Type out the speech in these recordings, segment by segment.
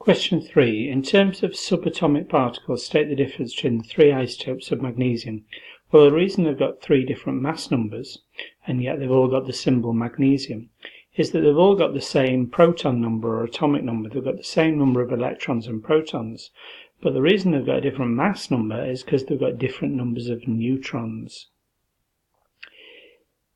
Question 3. In terms of subatomic particles, state the difference between the three isotopes of magnesium. Well, the reason they've got three different mass numbers, and yet they've all got the symbol magnesium, is that they've all got the same proton number or atomic number. They've got the same number of electrons and protons. But the reason they've got a different mass number is because they've got different numbers of neutrons.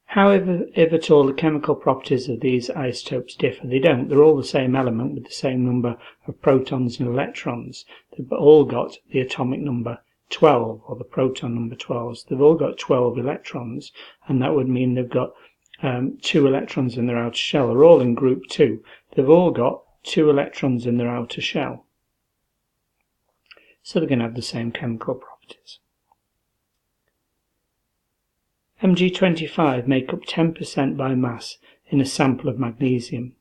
However, if at all, the chemical properties of these isotopes differ. They don't. They're all the same element with the same number of protons and electrons. They've all got the atomic number 12, or the proton number 12. So they've all got 12 electrons, and that would mean they've got 2 electrons in their outer shell. They're all in group 2. They've all got 2 electrons in their outer shell. So they're going to have the same chemical properties. Mg25 make up 10% by mass in a sample of magnesium.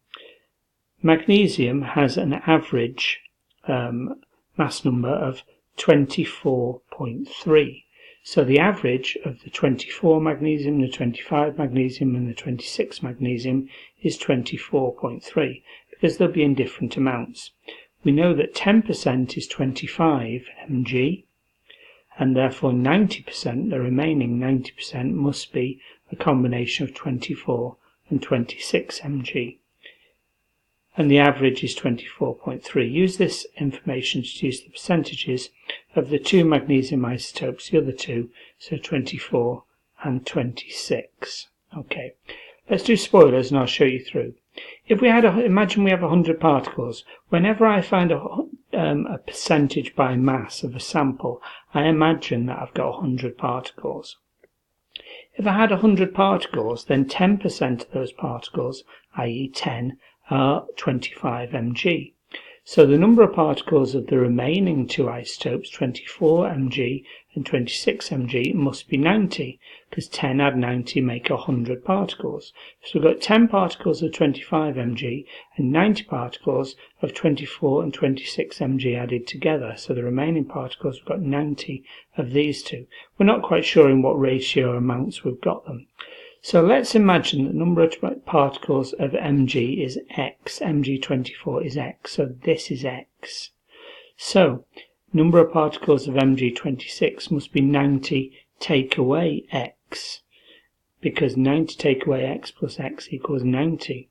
Magnesium has an average mass number of 24.3. So the average of the 24 magnesium, the 25 magnesium and the 26 magnesium is 24.3 because they'll be in different amounts. We know that 10% is 25 Mg. And therefore 90%, the remaining 90%, must be a combination of 24 and 26 Mg. And the average is 24.3. Use this information to deduce the percentages of the two magnesium isotopes, the other two, so 24 and 26. Okay, let's do spoilers and I'll show you through. If we had imagine we have 100 particles. Whenever I find a percentage by mass of a sample, I imagine that I've got 100 particles. If I had 100 particles, then 10% of those particles, i.e. 10, are 25 Mg. So the number of particles of the remaining two isotopes, 24 Mg and 26 Mg, must be 90, because 10 add 90 make 100 particles. So we've got 10 particles of 25 Mg and 90 particles of 24 and 26 Mg added together. So the remaining particles, we've got 90 of these two. We're not quite sure in what ratio amounts we've got them. So let's imagine the number of particles of Mg is x, Mg24 is x, so this is x. So, number of particles of Mg26 must be 90 take away x, because 90 take away x plus x equals 90.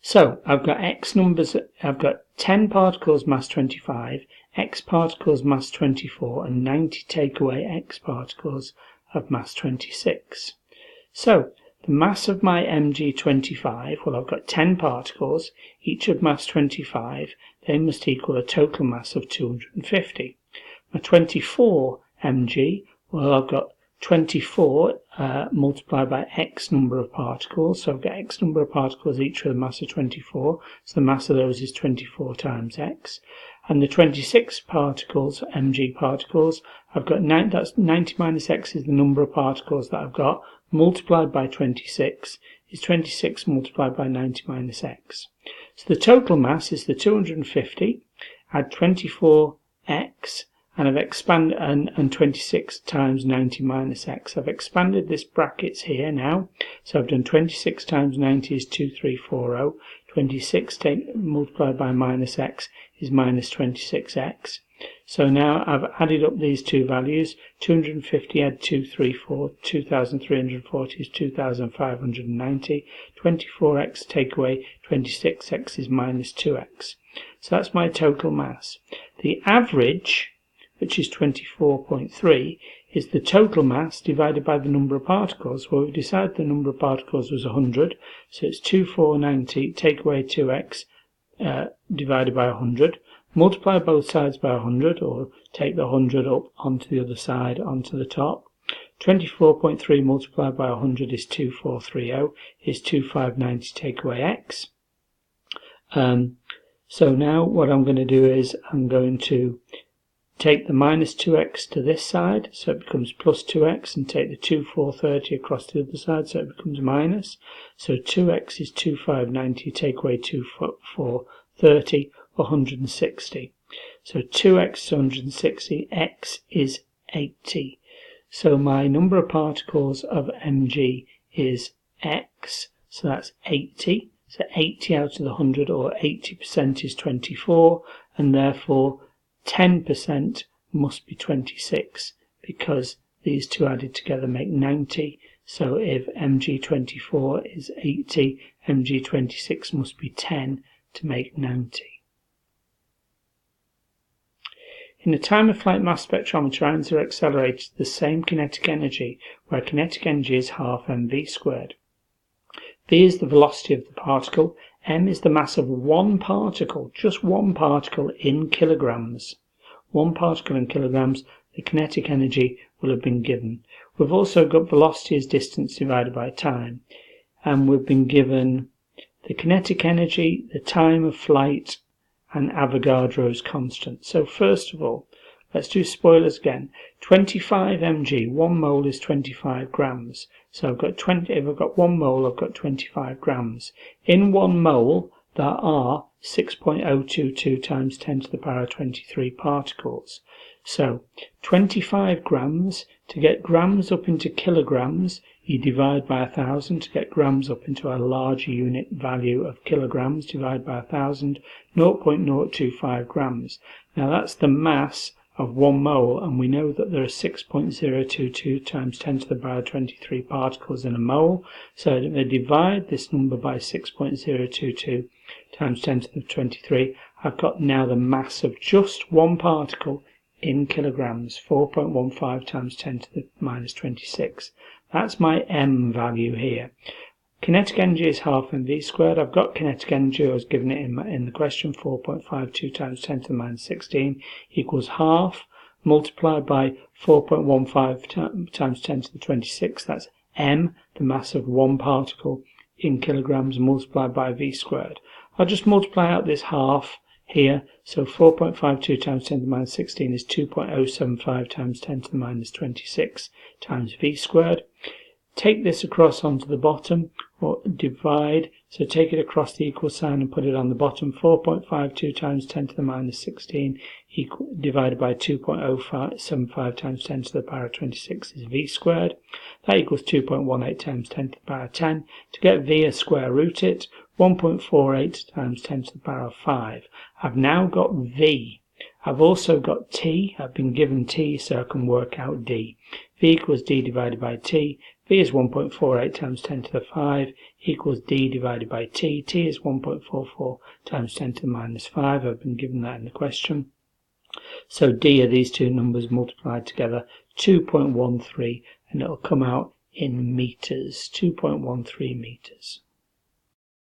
So, I've got x numbers, I've got 10 particles mass 25, x particles mass 24, and 90 take away x particles of mass 26. So, the mass of my Mg25, well, I've got 10 particles, each of mass 25, they must equal a total mass of 250. My 24 Mg, well, I've got 24 multiplied by x number of particles, so I've got x number of particles each with a mass of 24, so the mass of those is 24 times x. And the 26 particles, Mg particles, I've got that's 90 minus x is the number of particles that I've got, multiplied by 26 is 26 multiplied by 90 minus x. So the total mass is the 250, add 24x, and I've expanded, and 26 times 90 minus x. I've expanded this brackets here now, so I've done 26 times 90 is 2340, 26 multiplied by minus x is minus 26x. So now I've added up these two values, 250 add 234, 2340 is 2590, 24x take away 26x is minus 2x. So that's my total mass. The average, which is 24.3, is the total mass divided by the number of particles. Well, we've decided the number of particles was 100, so it's 2490, take away 2x divided by 100. Multiply both sides by 100, or take the 100 up onto the other side, onto the top. 24.3 multiplied by 100 is 2430, is 2590 take away x. So now what I'm going to do is I'm going to take the minus 2x to this side, so it becomes plus 2x, and take the 2430 across the other side, so it becomes minus. So 2x is 2590, take away 2430, 160. So 2x is 160, x is 80. So my number of particles of Mg is x, so that's 80. So 80 out of the 100, or 80%, is 24, and therefore 10% must be 26, because these two added together make 90. So if Mg24 is 80, Mg26 must be 10 to make 90. In a time-of-flight mass spectrometer, ions are accelerated to the same kinetic energy, where kinetic energy is half mv squared. V is the velocity of the particle. M is the mass of one particle, just one particle, in kilograms. One particle in kilograms, the kinetic energy will have been given. We've also got velocity as distance divided by time, and we've been given the kinetic energy, the time of flight, and Avogadro's constant. So first of all, let's do spoilers again. 25 mg, 1 mole is 25 grams. So I've got 20, if I've got 1 mole, I've got 25 grams. In 1 mole, there are 6.022 times 10 to the power 23 particles. So 25 grams, to get grams up into kilograms, you divide by 1,000. To get grams up into a larger unit value of kilograms, divide by 1,000, 0.025 grams. Now that's the mass of 1 mole, and we know that there are 6.022 times 10 to the power 23 particles in a mole. So I'm going to divide this number by 6.022 times 10 to the 23. I've got now the mass of just one particle in kilograms, 4.15 times 10 to the minus 26. That's my M value here. Kinetic energy is half mv squared. I've got kinetic energy, I was given it in the question, 4.52 times 10 to the minus 16 equals half, multiplied by 4.15 times 10 to the 26. That's M, the mass of one particle in kilograms, multiplied by v squared. I'll just multiply out this half here, so 4.52 times 10 to the minus 16 is 2.075 times 10 to the minus 26 times v squared. Take this across onto the bottom, or divide, so take it across the equal sign and put it on the bottom. 4.52 times 10 to the minus 16 divided by 2.075 times 10 to the power 26 is v squared. That equals 2.18 times 10 to the power 10. To get v, I square root it. 1.48 times 10 to the power 5. I've now got v. I've also got t. I've been given t, so I can work out d. v equals d divided by t. v is 1.48 times 10 to the 5 equals d divided by t. t is 1.44 times 10 to the minus 5. I've been given that in the question. So d are these two numbers multiplied together, 2.13, and it'll come out in meters, 2.13 meters.